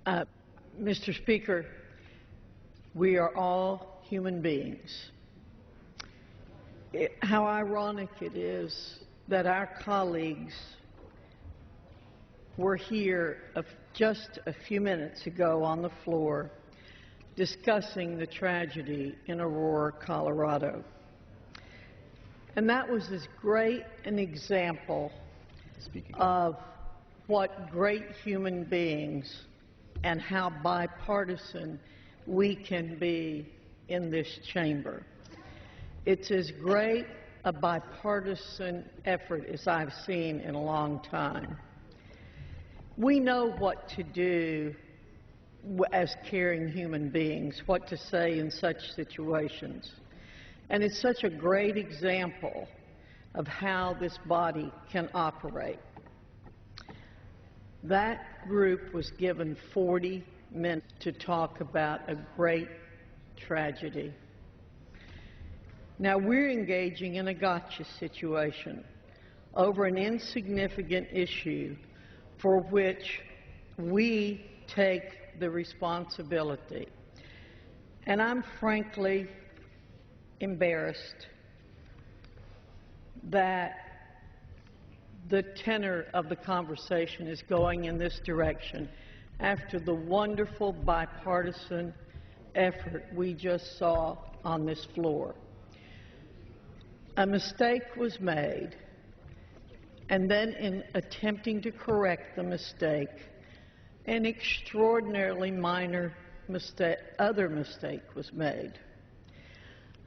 Uh, Mr. Speaker, we are all human beings. How ironic it is that our colleagues were here just a few minutes ago on the floor discussing the tragedy in Aurora, Colorado. And that was as great an example of what great human beings and how bipartisan we can be in this chamber. It's as great a bipartisan effort as I've seen in a long time. We know what to do as caring human beings, what to say in such situations. And it's such a great example of how this body can operate. That group was given 40 minutes to talk about a great tragedy. Now we're engaging in a gotcha situation over an insignificant issue for which we take the responsibility. And I'm frankly embarrassed that the tenor of the conversation is going in this direction after the wonderful bipartisan effort we just saw on this floor. A mistake was made, and then in attempting to correct the mistake, an extraordinarily minor other mistake was made.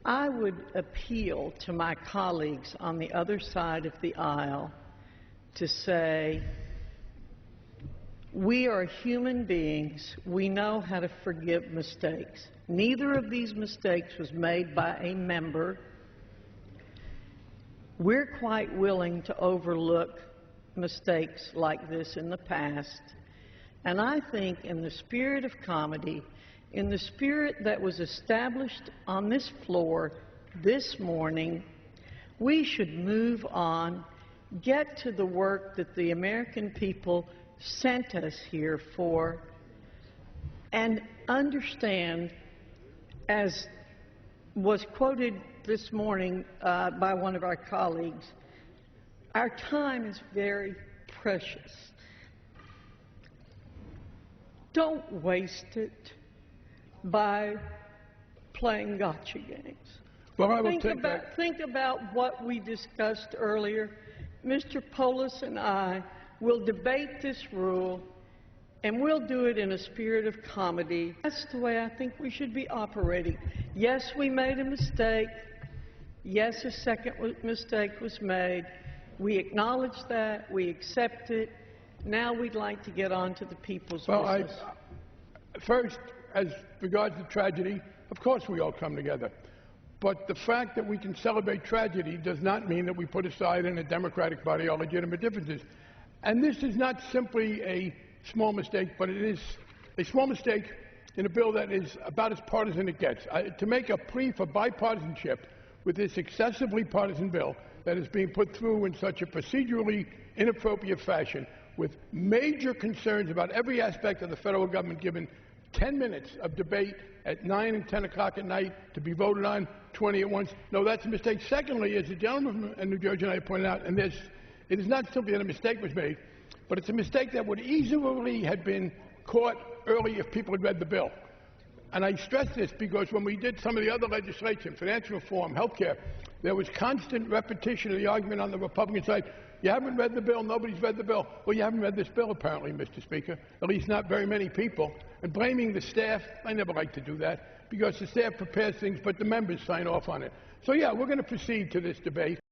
I would appeal to my colleagues on the other side of the aisle to say, we are human beings. We know how to forgive mistakes. Neither of these mistakes was made by a member. We're quite willing to overlook mistakes like this in the past. And I think in the spirit of comedy, in the spirit that was established on this floor this morning, we should move on, get to the work that the American people sent us here for, and understand, as was quoted this morning by one of our colleagues, our time is very precious. Don't waste it by playing gotcha games. Well, think about what we discussed earlier. Mr. Polis and I will debate this rule, and we'll do it in a spirit of comedy. That's the way I think we should be operating. Yes, we made a mistake. Yes, a second mistake was made. We acknowledge that. We accept it. Now we'd like to get on to the people's business. First, as regards the tragedy, of course we all come together. But the fact that we can celebrate tragedy does not mean that we put aside in a democratic body our legitimate differences. And this is not simply a small mistake, but it is a small mistake in a bill that is about as partisan it gets. To make a plea for bipartisanship with this excessively partisan bill that is being put through in such a procedurally inappropriate fashion, with major concerns about every aspect of the federal government given 10 minutes of debate at 9 and 10 o'clock at night to be voted on 20 at once. No, that's a mistake. Secondly, as the gentleman from New Jersey and I pointed out, and it is not simply that a mistake was made, but it's a mistake that would easily have been caught early if people had read the bill. And I stress this because when we did some of the other legislation, financial reform, health care, there was constant repetition of the argument on the Republican side. You haven't read the bill, nobody's read the bill. Well, you haven't read this bill, apparently, Mr. Speaker, at least not very many people. And blaming the staff, I never like to do that, because the staff prepares things, but the members sign off on it. So, yeah, we're going to proceed to this debate.